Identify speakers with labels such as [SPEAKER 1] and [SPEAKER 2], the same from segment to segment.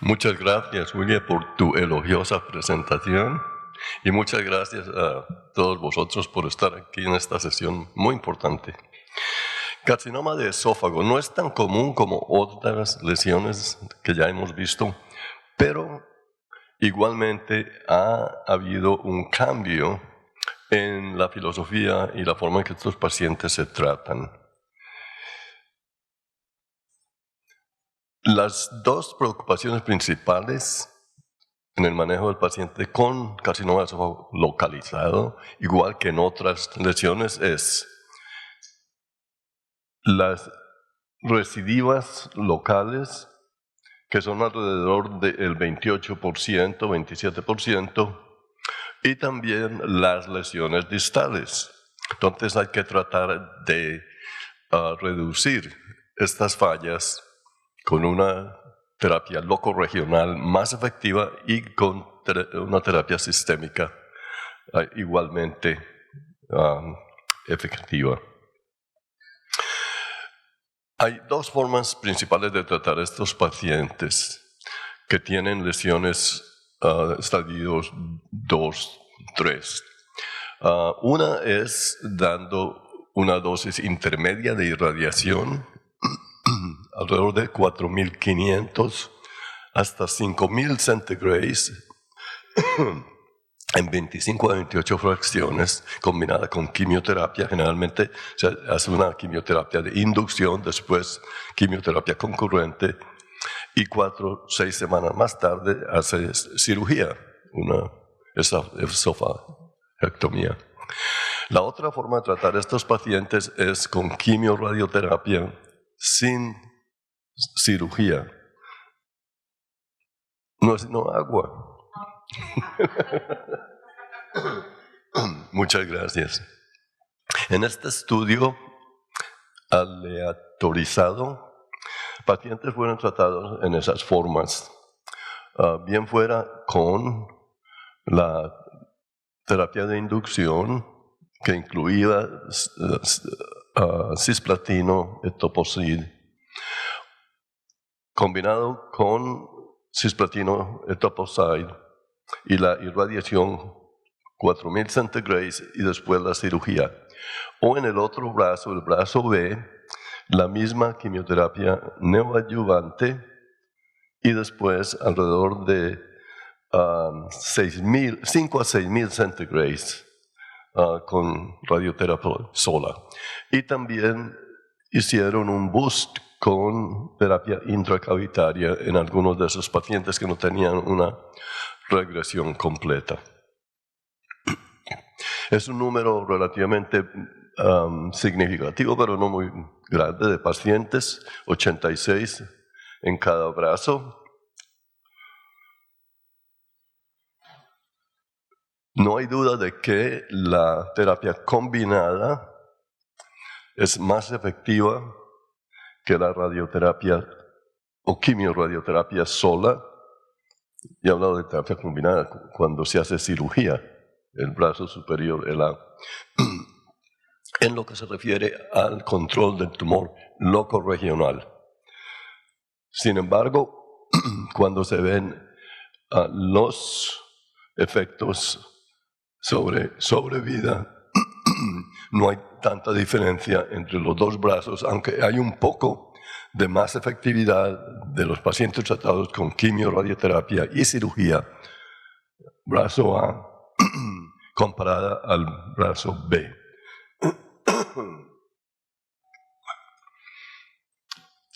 [SPEAKER 1] Muchas gracias, William, por tu elogiosa presentación y muchas gracias a todos vosotros por estar aquí en esta sesión muy importante. Carcinoma de esófago no es tan común como otras lesiones que ya hemos visto, pero igualmente ha habido un cambio en la filosofía y la forma en que estos pacientes se tratan. Las dos preocupaciones principales en el manejo del paciente con carcinoma de esófago localizado, igual que en otras lesiones, es las recidivas locales, que son alrededor del 28%, 27%, y también las lesiones distales. Entonces hay que tratar de reducir estas fallas con una terapia locorregional más efectiva y con una terapia sistémica igualmente efectiva. Hay dos formas principales de tratar a estos pacientes que tienen lesiones estadios 2, 3. Una es dando una dosis intermedia de irradiación, alrededor de 4.500 hasta 5.000 centigrados en 25 a 28 fracciones, combinada con quimioterapia. Generalmente se hace una quimioterapia de inducción, después quimioterapia concurrente, y 4 o 6 semanas más tarde hace cirugía, una esofagectomía. La otra forma de tratar a estos pacientes es con quimioradioterapia sin cirugía. No es sino agua. Muchas gracias. En este estudio aleatorizado, pacientes fueron tratados en esas formas, bien fuera con la terapia de inducción, que incluía cisplatino, etoposide, combinado con cisplatino, etoposide y la irradiación 4.000 centigrados y después la cirugía. O en el otro brazo, el brazo B, la misma quimioterapia neoadyuvante y después alrededor de 5 a 6.000 centigrados con radioterapia sola. Y también hicieron un boost con terapia intracavitaria en algunos de esos pacientes que no tenían una regresión completa. Es un número relativamente significativo, pero no muy grande, de pacientes, 86 en cada brazo. No hay duda de que la terapia combinada es más efectiva que la radioterapia o quimioradioterapia sola. Y he hablado de terapia combinada cuando se hace cirugía, el brazo superior, en lo que se refiere al control del tumor locorregional. Sin embargo, cuando se ven los efectos sobre vida, no hay tanta diferencia entre los dos brazos, aunque hay un poco de más efectividad de los pacientes tratados con quimioradioterapia y cirugía, brazo A, comparada al brazo B.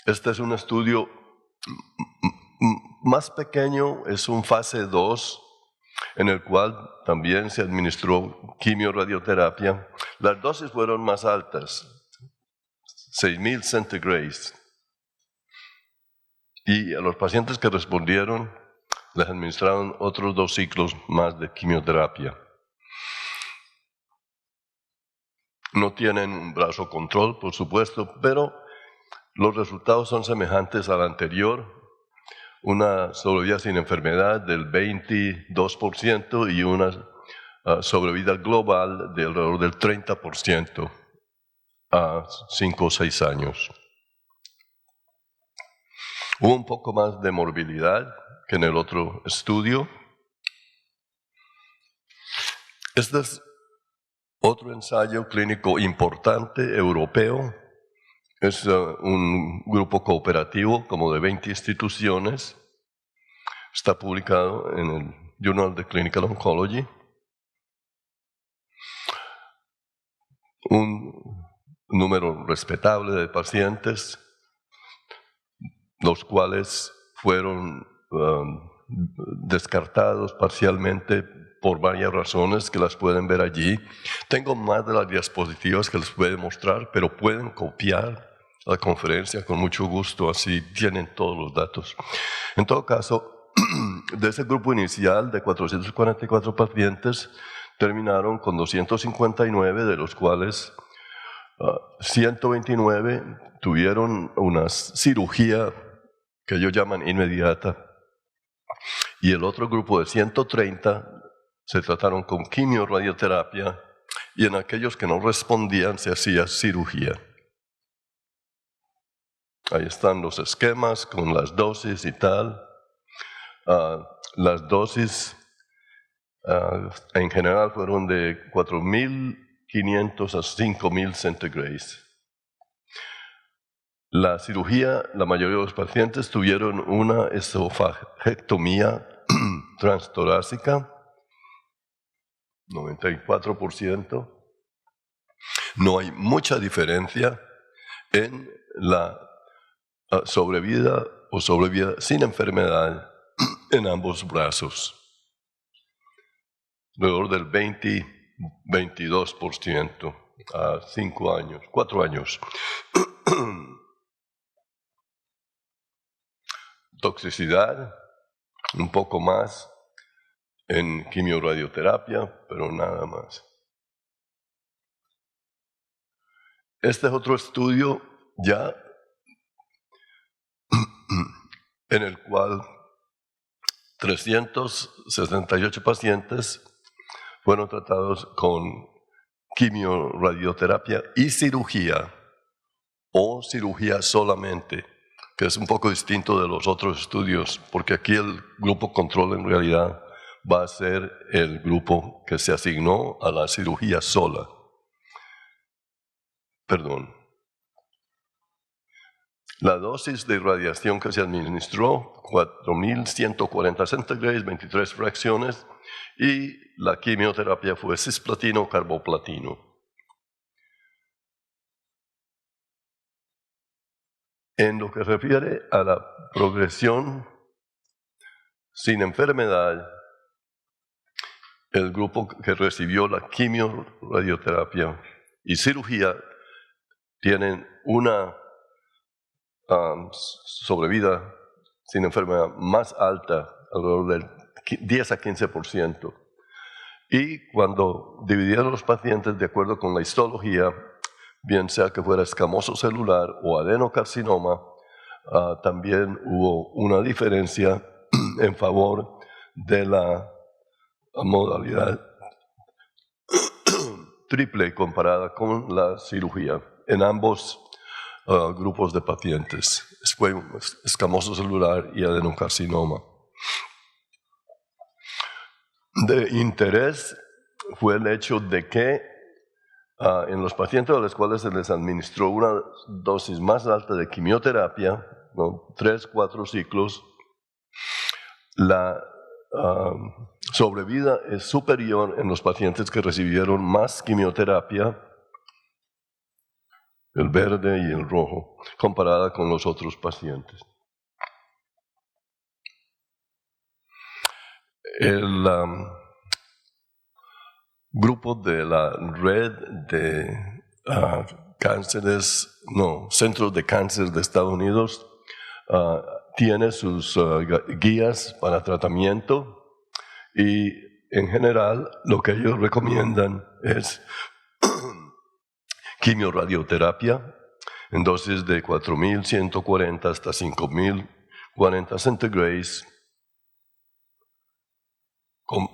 [SPEAKER 1] Este es un estudio más pequeño, es un fase 2, en el cual también se administró quimioradioterapia. Las dosis fueron más altas, 6.000 centigrados. Y a los pacientes que respondieron, les administraron otros 2 ciclos más de quimioterapia. No tienen un brazo control, por supuesto, pero los resultados son semejantes al anterior. Una sobrevida sin enfermedad del 22% y una sobrevida global de alrededor del 30% a 5 o 6 años. Hubo un poco más de morbilidad que en el otro estudio. Este es otro ensayo clínico importante europeo. Es un grupo cooperativo como de 20 instituciones. Está publicado en el Journal of Clinical Oncology. Un número respetable de pacientes, los cuales fueron descartados parcialmente por varias razones que las pueden ver allí. Tengo más de las diapositivas que les puedo mostrar, pero pueden copiar la conferencia con mucho gusto, así tienen todos los datos. En todo caso, de ese grupo inicial de 444 pacientes, terminaron con 259, de los cuales 129 tuvieron una cirugía que ellos llaman inmediata, y el otro grupo de 130 se trataron con quimio-radioterapia, y en aquellos que no respondían se hacía cirugía. Ahí están los esquemas con las dosis y tal. Las dosis en general fueron de 4.500 a 5.000 centigrados. La cirugía, la mayoría de los pacientes tuvieron una esofagectomía transtorácica, 94%. No hay mucha diferencia en la sobrevida o sobrevida sin enfermedad en ambos brazos. Alrededor del 22% a 5 años, 4 años. Toxicidad, un poco más en quimioradioterapia, pero nada más. Este es otro estudio ya en el cual 368 pacientes fueron tratados con quimioradioterapia y cirugía, o cirugía solamente, que es un poco distinto de los otros estudios, porque aquí el grupo control en realidad va a ser el grupo que se asignó a la cirugía sola. Perdón. La dosis de radiación que se administró, 4.140 centigrados, 23 fracciones, y la quimioterapia fue cisplatino o carboplatino. En lo que refiere a la progresión sin enfermedad, el grupo que recibió la quimioradioterapia y cirugía tienen una sobrevida sin enfermedad más alta, alrededor del 10 a 15%. Y cuando dividieron los pacientes de acuerdo con la histología, bien sea que fuera escamoso celular o adenocarcinoma, también hubo una diferencia en favor de la modalidad triple comparada con la cirugía en ambos grupos de pacientes, escamoso celular y adenocarcinoma. De interés fue el hecho de que en los pacientes a los cuales se les administró una dosis más alta de quimioterapia, 3-4 ciclos, la sobrevida es superior en los pacientes que recibieron más quimioterapia, el verde y el rojo, comparada con los otros pacientes. El grupo de la red de centros de cáncer de Estados Unidos tiene sus guías para tratamiento, y en general lo que ellos recomiendan es quimioradioterapia en dosis de 4.140 hasta 5.040 centigrados con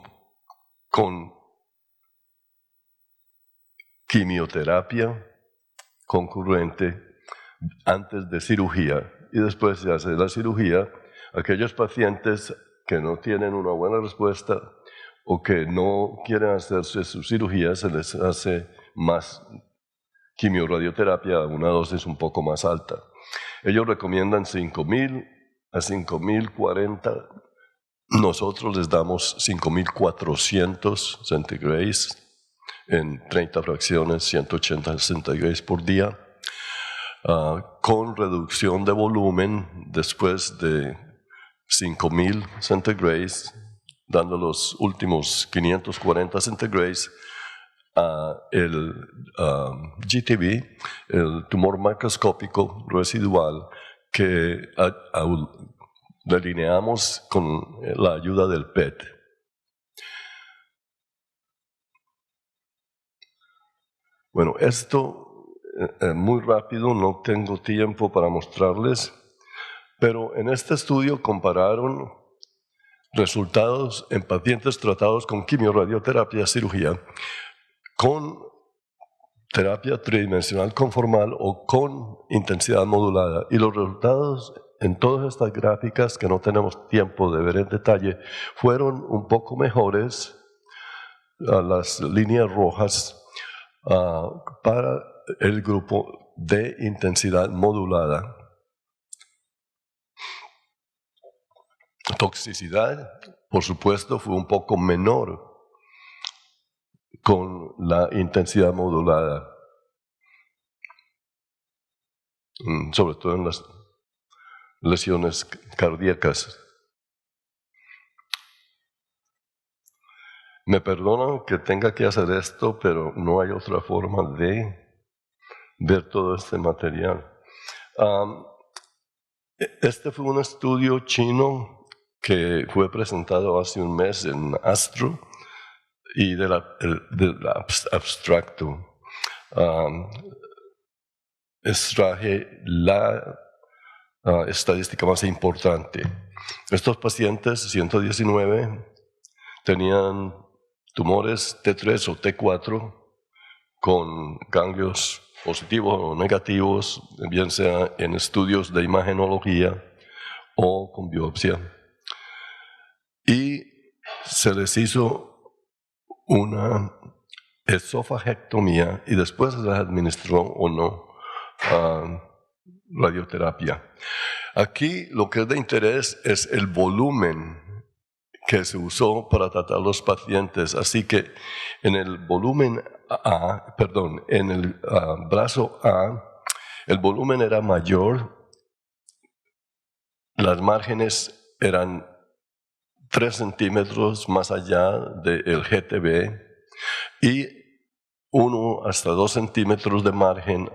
[SPEAKER 1] quimioterapia concurrente antes de cirugía, y después se hace la cirugía. Aquellos pacientes que no tienen una buena respuesta o que no quieren hacerse su cirugía, se les hace más quimioradioterapia a una dosis un poco más alta. Ellos recomiendan 5.000 a 5.040. Nosotros les damos 5.400 centigrados en 30 fracciones, 180 centigrados por día, con reducción de volumen después de 5.000 centigrados, dando los últimos 540 centigrados a el GTB, el tumor macroscópico residual, que delineamos con la ayuda del PET. Bueno, esto muy rápido, no tengo tiempo para mostrarles, pero en este estudio compararon resultados en pacientes tratados con quimioradioterapia, cirugía, con terapia tridimensional conformal o con intensidad modulada. Y los resultados en todas estas gráficas, que no tenemos tiempo de ver en detalle, fueron un poco mejores, las líneas rojas, para el grupo de intensidad modulada. Toxicidad, por supuesto, fue un poco menor con la intensidad modulada, sobre todo en las lesiones cardíacas. Me perdonan que tenga que hacer esto, pero no hay otra forma de ver todo este material. Este fue un estudio chino que fue presentado hace un mes en Astro, y del abstracto extraje la estadística más importante. Estos pacientes, 119, tenían tumores T3 o T4 con ganglios positivos o negativos, bien sea en estudios de imagenología o con biopsia. Y se les hizo una esofagectomía y después se les administró o no radioterapia. Aquí lo que es de interés es el volumen que se usó para tratar a los pacientes. Así que en el volumen en el brazo A, el volumen era mayor, las márgenes eran 3 centímetros más allá del GTB y 1 hasta 2 centímetros de margen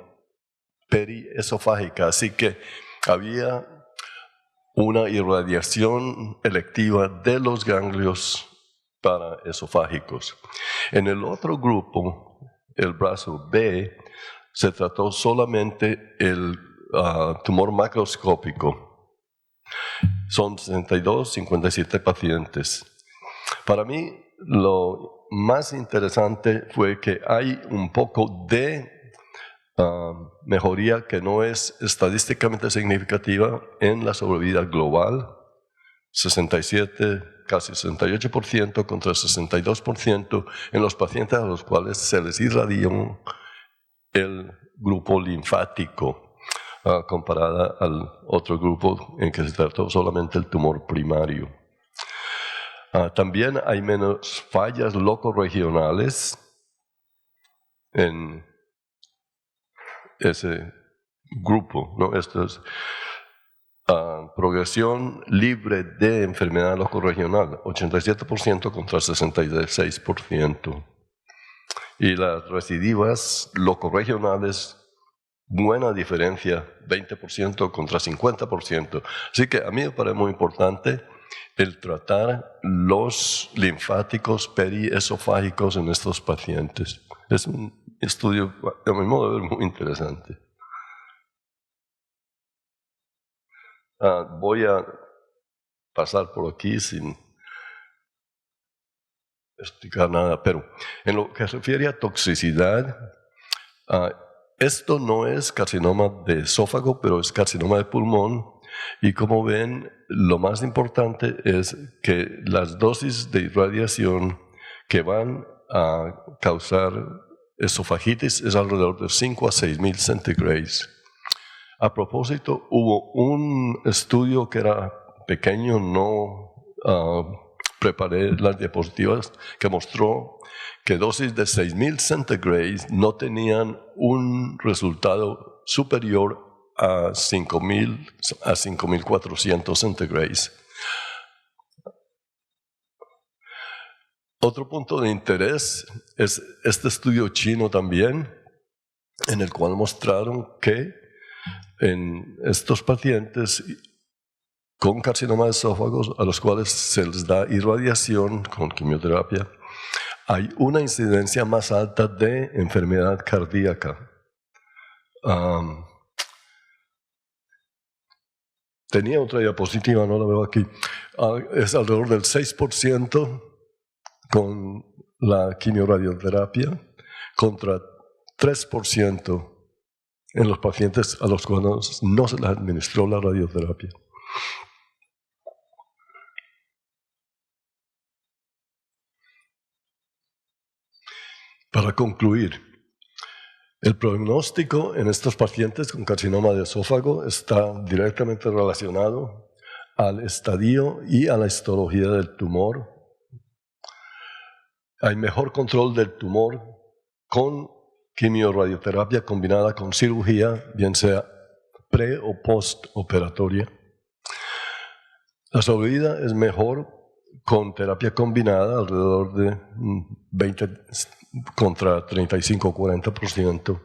[SPEAKER 1] periesofágica. Así que había una irradiación electiva de los ganglios paraesofágicos. En el otro grupo, el brazo B, se trató solamente el tumor macroscópico. Son 62, 57 pacientes. Para mí, lo más interesante fue que hay un poco de mejoría que no es estadísticamente significativa en la sobrevida global, 67, casi 68% contra 62% en los pacientes a los cuales se les irradió el grupo linfático, comparada al otro grupo en que se trató solamente el tumor primario. También hay menos fallas locorregionales en ese grupo, ¿no? Esto es progresión libre de enfermedad locorregional, 87% contra 66%. Y las recidivas locorregionales, buena diferencia, 20% contra 50%. Así que a mí me parece muy importante el tratar los linfáticos periesofágicos en estos pacientes. Es un estudio, a mi modo de ver, muy interesante. Voy a pasar por aquí sin explicar nada, pero en lo que se refiere a toxicidad, esto no es carcinoma de esófago, pero es carcinoma de pulmón, Y como ven, lo más importante es que las dosis de irradiación que van a causar esofagitis es alrededor de 5 a 6,000 centigrados. A propósito, hubo un estudio que era pequeño, no preparé las diapositivas, que mostró que dosis de 6,000 centigrados no tenían un resultado superior a 5,000 a 5,400 centigrados. Otro punto de interés es este estudio chino también, en el cual mostraron que en estos pacientes con carcinoma de esófago, a los cuales se les da irradiación con quimioterapia, hay una incidencia más alta de enfermedad cardíaca. Tenía otra diapositiva, no la veo aquí. Es alrededor del 6% con la quimioradioterapia contra 3% en los pacientes a los cuales no se les administró la radioterapia. Para concluir, el pronóstico en estos pacientes con carcinoma de esófago está directamente relacionado al estadio y a la histología del tumor. Hay mejor control del tumor con quimioradioterapia combinada con cirugía, bien sea pre o postoperatoria. La sobrevida es mejor con terapia combinada, alrededor de 20 contra 35 o 40%.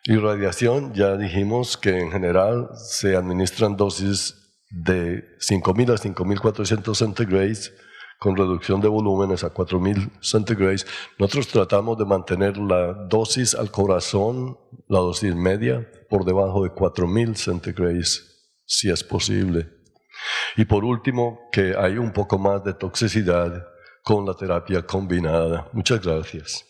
[SPEAKER 1] Y radiación, ya dijimos que en general se administran dosis de 5,000 a 5,400 centigrados con reducción de volúmenes a 4,000 centigrados. Nosotros tratamos de mantener la dosis al corazón, la dosis media, por debajo de 4,000 centigrados, si es posible. Y por último, que hay un poco más de toxicidad con la terapia combinada. Muchas gracias.